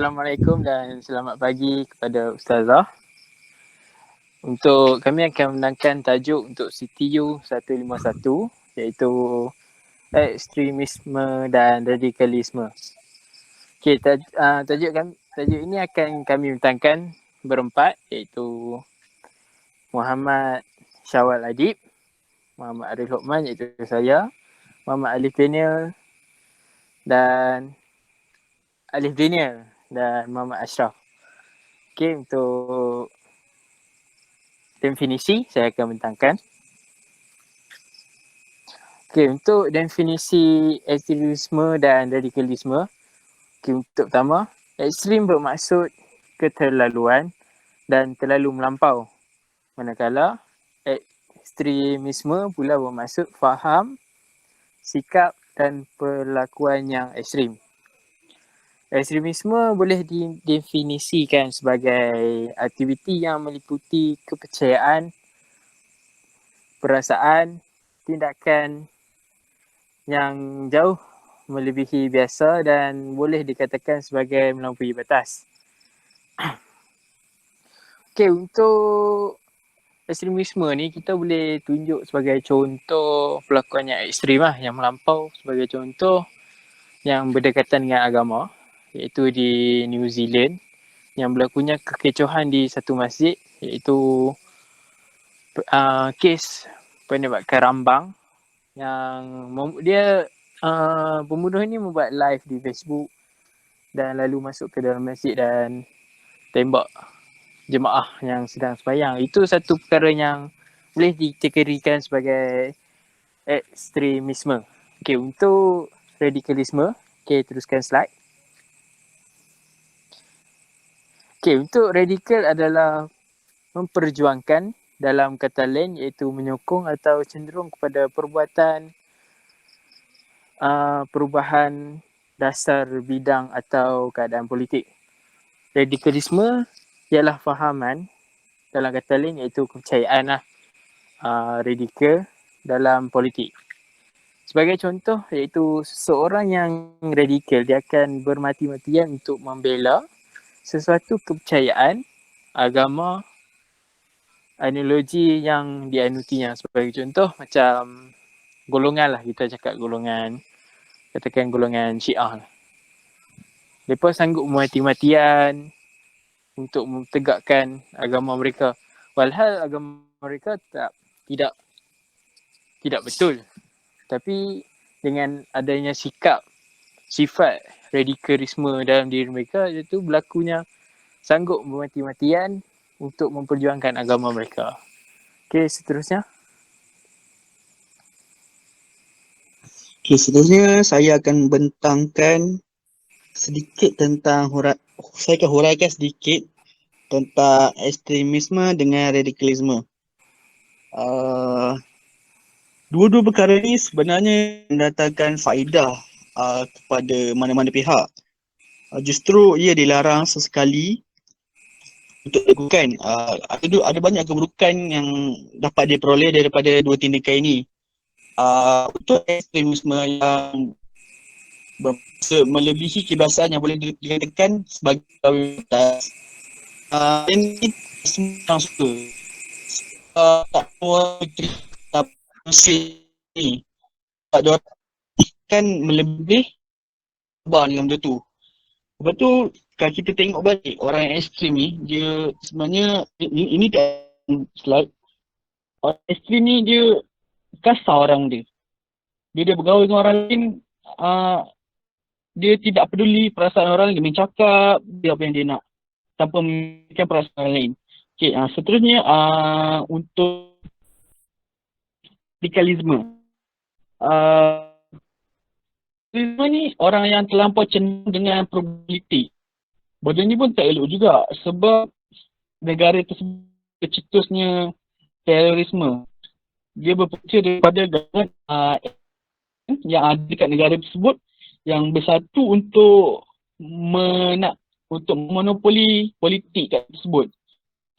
Assalamualaikum dan selamat pagi kepada Ustazah. Untuk kami akan menangkan tajuk untuk CTU 151 iaitu ekstremisme dan radikalisme. Okey, tajuk ini akan kami bentangkan berempat iaitu Muhammad Syawal Adib, Muhammad Arif Lokman iaitu saya, Muhammad Alif Daniel dan Muhammad Ashraf. Okey, untuk definisi saya akan bentangkan. Okey, untuk definisi ekstremisme dan radikalisme, untuk pertama, ekstrim bermaksud keterlaluan dan terlalu melampau. Manakala ekstremisme pula bermaksud faham, sikap dan perlakuan yang ekstrim. Ekstremisme boleh didefinisikan sebagai aktiviti yang meliputi kepercayaan, perasaan, tindakan yang jauh melebihi biasa dan boleh dikatakan sebagai melampaui batas. Okey, untuk ekstremisme ni kita boleh tunjuk sebagai contoh perlakuan yang ekstrim lah, yang melampau. Sebagai contoh yang berdekatan dengan agama, iaitu di New Zealand yang berlakunya kekecohan di satu masjid, iaitu kes penembakan rambang yang dia pembunuh ni membuat live di Facebook dan lalu masuk ke dalam masjid dan tembak jemaah yang sedang sembahyang. Itu satu perkara yang boleh dikategorikan sebagai ekstremisme. Okey, untuk radikalisme, okey, teruskan slide. Okey, untuk radikal adalah memperjuangkan, dalam kata lain iaitu menyokong atau cenderung kepada perbuatan perubahan dasar bidang atau keadaan politik. Radikalisme ialah fahaman, dalam kata lain iaitu kepercayaan lah, radikal dalam politik. Sebagai contoh iaitu seseorang yang radikal, dia akan bermati-matian untuk membela sesuatu kepercayaan, agama, ideologi yang dianutinya. Sebagai contoh macam golongan lah, kita cakap golongan, katakan golongan Syiah lah. Mereka sanggup mati-matian untuk mentegakkan agama mereka. Walhal agama mereka tidak betul. Tapi dengan adanya sifat radikalisme dalam diri mereka, itu berlakunya sanggup bermati-matian untuk memperjuangkan agama mereka. Okey, seterusnya. Okay, seterusnya saya akan bentangkan sedikit tentang saya akan huraikan sedikit tentang ekstremisme dengan radikalisme. Dua-dua perkara ni sebenarnya mendatangkan faedah kepada mana-mana pihak. Justru ia dilarang sesekali untuk dilakukan. Ada banyak keburukan yang dapat diperoleh daripada dua tindakan ini. Untuk ekstremisme yang melebihi kebiasaan yang boleh dikatakan sebagai batas, ini semua orang suka. Tak semua ni tak ada kan melebih sabar dengan benda tu. Lepas tu kalau kita tengok balik orang yang ekstrim ni, dia sebenarnya ini tak slide. Orang ekstrim ni dia kasar orang dia. Dia bergaul dengan orang lain, dia tidak peduli perasaan orang lain, dia mencakap dia apa yang dia nak tanpa memikirkan perasaan orang lain. Okay, seterusnya untuk radikalisme. Radikalisme ni orang yang terlampau cenderung dengan probability. Benda ni pun tak elok juga sebab negara tersebut kecetusnya terorisme. Dia berpunca daripada government yang ada dekat negara tersebut yang bersatu untuk monopoli politik kat tersebut.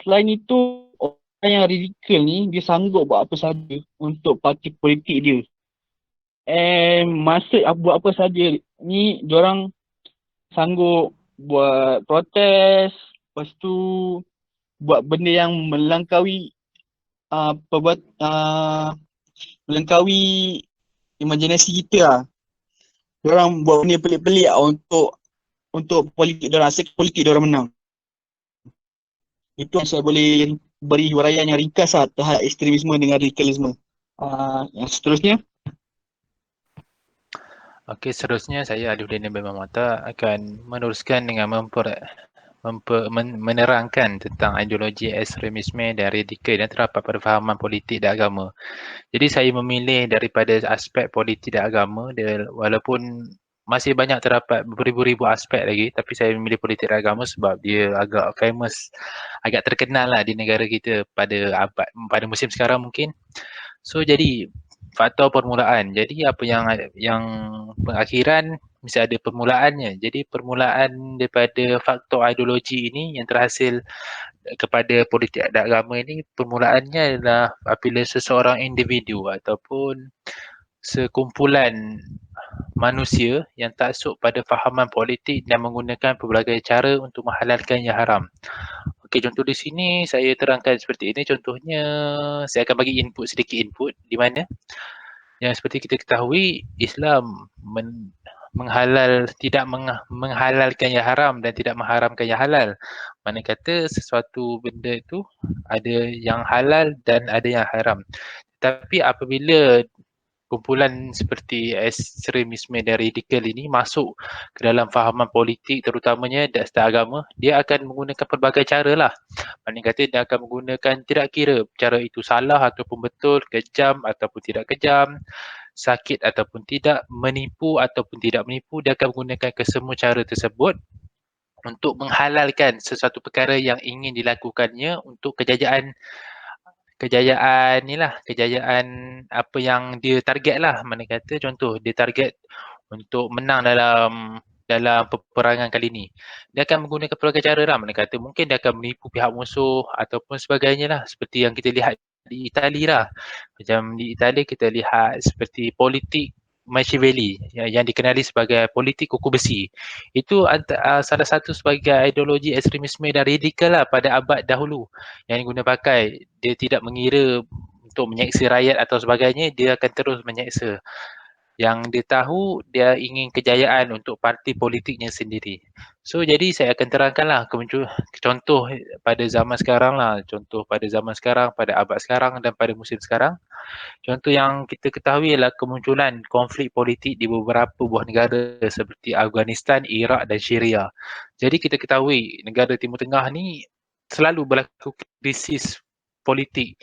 Selain itu, orang yang radikal ni dia sanggup buat apa saja untuk parti politik dia. Masa buat apa saja ni diorang sanggup buat protes, lepas tu buat benda yang melangkaui melangkaui imajinasi kita lah. Diorang buat benda pelik-pelik lah untuk politik diorang, asyik politik diorang menang. Itu yang saya boleh beri huraian yang ringkas lah terhadap ekstremisme dengan radikalisme. Yang seterusnya, Okey, seterusnya saya Aliuddin Nabil Mamata akan meneruskan dengan menerangkan tentang ideologi ekstremisme dan radikal yang terdapat pada fahaman politik dan agama. Jadi saya memilih daripada aspek politik dan agama, walaupun masih banyak terdapat beribu-ribu aspek lagi, tapi saya memilih politik dan agama sebab dia agak famous, agak terkenal lah di negara kita pada musim sekarang mungkin. So jadi faktor permulaan. Jadi apa yang pengakhiran mesti ada permulaannya. Jadi permulaan daripada faktor ideologi ini yang terhasil kepada politik dan agama ini, permulaannya adalah apabila seseorang individu ataupun sekumpulan manusia yang taksub pada fahaman politik dan menggunakan pelbagai cara untuk menghalalkan yang haram. Okey, contoh di sini saya terangkan seperti ini. Contohnya saya akan bagi sedikit input di mana yang seperti kita ketahui Islam menghalalkan yang haram dan tidak mengharamkan yang halal. Mana kata sesuatu benda itu ada yang halal dan ada yang haram. Tapi apabila kumpulan seperti ekstremisme dan radikal ini masuk ke dalam fahaman politik terutamanya dan agama, dia akan menggunakan pelbagai cara lah. Maknanya kata dia akan menggunakan, tidak kira cara itu salah ataupun betul, kejam ataupun tidak kejam, sakit ataupun tidak, menipu ataupun tidak menipu, dia akan menggunakan kesemua cara tersebut untuk menghalalkan sesuatu perkara yang ingin dilakukannya untuk kejayaan apa yang dia target lah. Mana kata contoh dia target untuk menang dalam peperangan kali ni. Dia akan menggunakan pelbagai cara lah. Mana kata mungkin dia akan menipu pihak musuh ataupun sebagainya lah. Seperti yang kita lihat di Itali lah. Macam di Itali kita lihat seperti politik Machiavelli yang dikenali sebagai politik kuku besi. Itu salah satu sebagai ideologi ekstremisme dan radikal lah pada abad dahulu yang diguna pakai. Dia tidak mengira untuk menyeksa rakyat atau sebagainya, dia akan terus menyeksa. Yang dia tahu dia ingin kejayaan untuk parti politiknya sendiri. So jadi saya akan terangkanlah contoh pada zaman sekarang lah, contoh pada zaman sekarang, pada abad sekarang dan pada musim sekarang. Contoh yang kita ketahui adalah kemunculan konflik politik di beberapa buah negara seperti Afghanistan, Iraq dan Syria. Jadi kita ketahui negara Timur Tengah ni selalu berlaku krisis politik,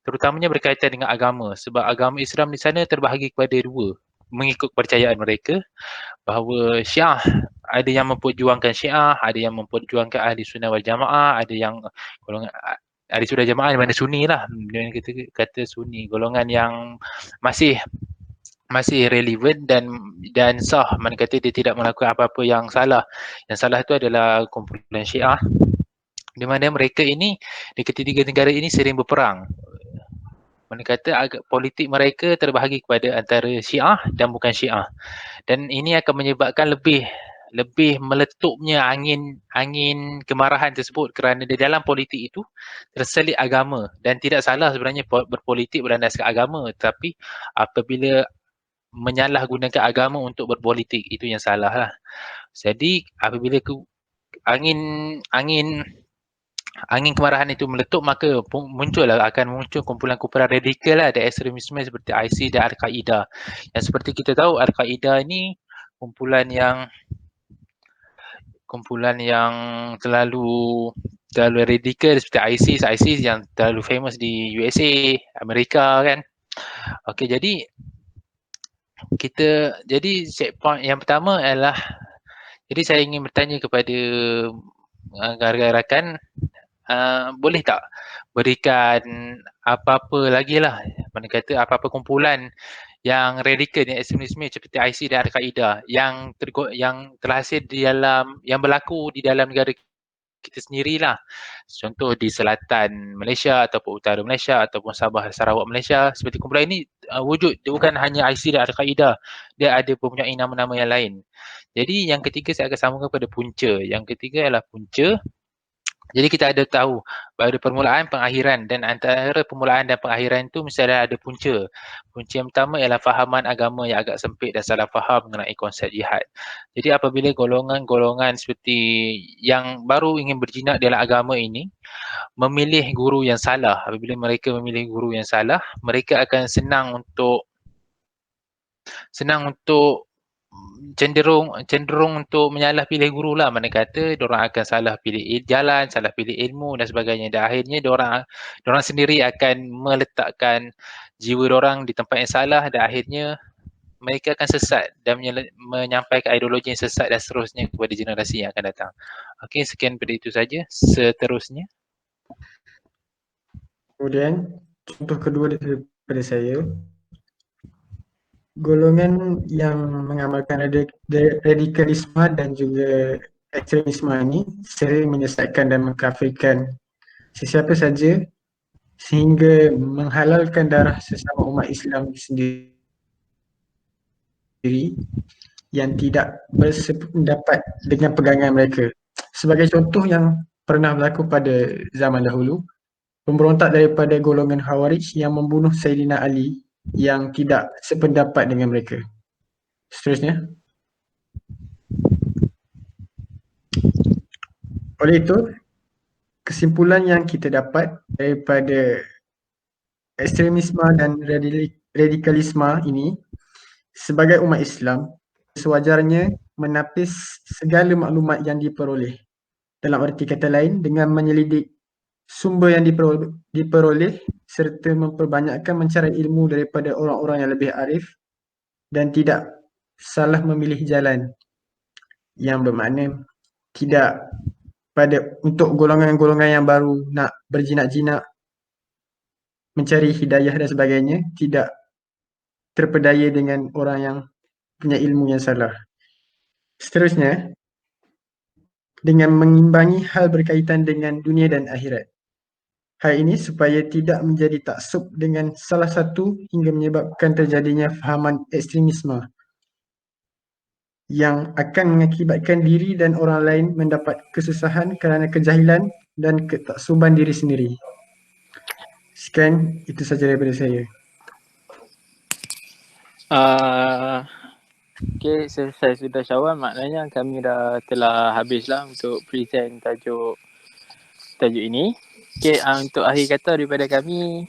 terutamanya berkaitan dengan agama, sebab agama Islam di sana terbahagi kepada dua mengikut kepercayaan mereka, bahawa Syiah ada yang memperjuangkan Syiah, ada yang memperjuangkan Ahli Sunnah wal Jamaah, ada yang golongan Ahli Sunnah Jamaah mana Sunni lah, dia kata Sunni, golongan yang masih relevan dan sah, mana kata dia tidak melakukan apa-apa yang salah. Yang salah itu adalah kumpulan Syiah, di mana mereka ini di ketiga negara ini sering berperang. Mana kata politik mereka terbahagi kepada antara Syiah dan bukan Syiah. Dan ini akan menyebabkan lebih meletupnya angin kemarahan tersebut kerana di dalam politik itu terselit agama, dan tidak salah sebenarnya berpolitik berlandaskan agama, tapi apabila menyalahgunakan agama untuk berpolitik, itu yang salah lah. Jadi apabila angin kemarahan itu meletup, maka akan muncul kumpulan-kumpulan radikal lah dan ekstremisme seperti ISIS dan Al-Qaeda. Yang seperti kita tahu, Al-Qaeda ni kumpulan yang terlalu radikal seperti ISIS yang terlalu famous di USA, Amerika kan. Okey, jadi checkpoint yang pertama adalah, jadi saya ingin bertanya kepada rakan-rakan, boleh tak berikan apa-apa lagi lah, mana kata apa-apa kumpulan yang radikal, yang ekstremisme seperti ISIS dan Al-Qaeda yang terhasil yang berlaku di dalam negara kita sendirilah. Contoh di selatan Malaysia ataupun utara Malaysia ataupun Sabah Sarawak Malaysia, seperti kumpulan ini wujud. Dia bukan hanya IC dan Al-Qaeda, dia ada mempunyai nama-nama yang lain. Jadi yang ketiga saya akan sambungkan pada punca. Yang ketiga adalah punca. Jadi kita ada tahu pada permulaan, pengakhiran, dan antara permulaan dan pengakhiran itu mesti ada punca. Punca yang pertama ialah fahaman agama yang agak sempit dan salah faham mengenai konsep jihad. Jadi apabila golongan-golongan seperti yang baru ingin berjinak dalam agama ini memilih guru yang salah, apabila mereka memilih guru yang salah, mereka akan senang untuk cenderung untuk menyalah pilih guru lah. Mana kata diorang akan salah pilih jalan, salah pilih ilmu dan sebagainya. Dan akhirnya diorang sendiri akan meletakkan jiwa diorang di tempat yang salah dan akhirnya mereka akan sesat dan menyampaikan ideologi yang sesat dan seterusnya kepada generasi yang akan datang. Okey, sekian pada itu saja. Seterusnya. Kemudian contoh kedua daripada saya, golongan yang mengamalkan radikalisme dan juga ekstremisme ini sering menyesatkan dan mengkafirkan sesiapa saja sehingga menghalalkan darah sesama umat Islam sendiri yang tidak bersependapat dengan pegangan mereka. Sebagai contoh yang pernah berlaku pada zaman dahulu, pemberontak daripada golongan Khawarij yang membunuh Sayyidina Ali yang tidak sependapat dengan mereka. Seterusnya. Oleh itu, kesimpulan yang kita dapat daripada ekstremisme dan radikalisme ini, sebagai umat Islam, sewajarnya menapis segala maklumat yang diperoleh. Dalam arti kata lain, dengan menyelidik sumber yang diperoleh serta memperbanyakkan mencari ilmu daripada orang-orang yang lebih arif dan tidak salah memilih jalan, yang bermakna tidak untuk golongan-golongan yang baru nak berjinak-jinak mencari hidayah dan sebagainya, tidak terpedaya dengan orang yang punya ilmu yang salah. Seterusnya, dengan mengimbangi hal berkaitan dengan dunia dan akhirat. Hal ini supaya tidak menjadi taksub dengan salah satu hingga menyebabkan terjadinya fahaman ekstremisme yang akan mengakibatkan diri dan orang lain mendapat kesusahan kerana kejahilan dan ketaksuban diri sendiri. Sekian, itu sahaja daripada saya. Okay, selesai sudah Syawal, maknanya kami telah habislah untuk present tajuk ini. Okay, untuk akhir kata daripada kami,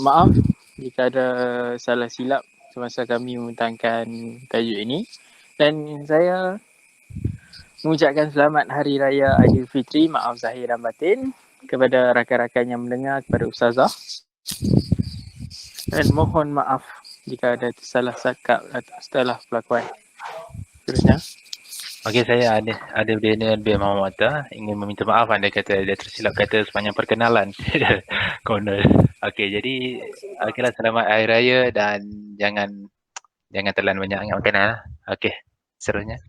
maaf jika ada salah silap semasa kami membentangkan tajuk ini, dan saya mengucapkan selamat Hari Raya Aidilfitri, maaf zahir dan batin kepada rakan-rakan yang mendengar, kepada Ustazah, dan mohon maaf jika ada salah cakap atau salah pelakuan. Terusnya. Okey, saya ada Daniel bin Muhammad ingin meminta maaf. Anda kata dia tersilap kata sepanjang perkenalan. Corner. Okey, jadi okeylah, selamat Hari Raya dan jangan telan banyak makanan. Okey, seterusnya.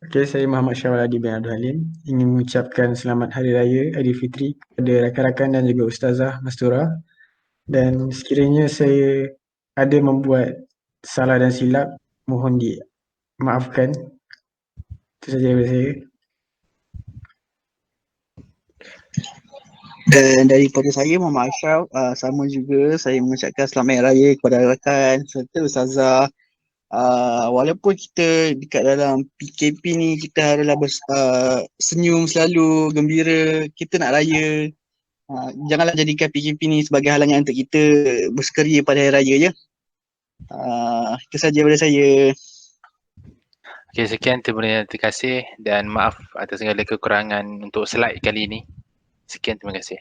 Okey, saya Muhammad Syawal Adi bin Abdul Halim ingin mengucapkan selamat Hari Raya Aidilfitri kepada rakan-rakan dan juga Ustazah Mastura, dan sekiranya saya ada membuat salah dan silap, mohon dimaafkan. Itu saja daripada saya. Dan daripada saya Muhammad Ashraf, sama juga saya mengucapkan selamat Hari Raya kepada rakan serta Ustazah. Walaupun kita dekat dalam PKP ni, kita haruslah senyum selalu, gembira, kita nak raya. Janganlah jadikan PKP ni sebagai halangan untuk kita bersukaria pada Hari Raya je. Itu saja daripada saya. Okey, sekian, terima kasih dan maaf atas segala kekurangan untuk slide kali ini. Sekian, terima kasih.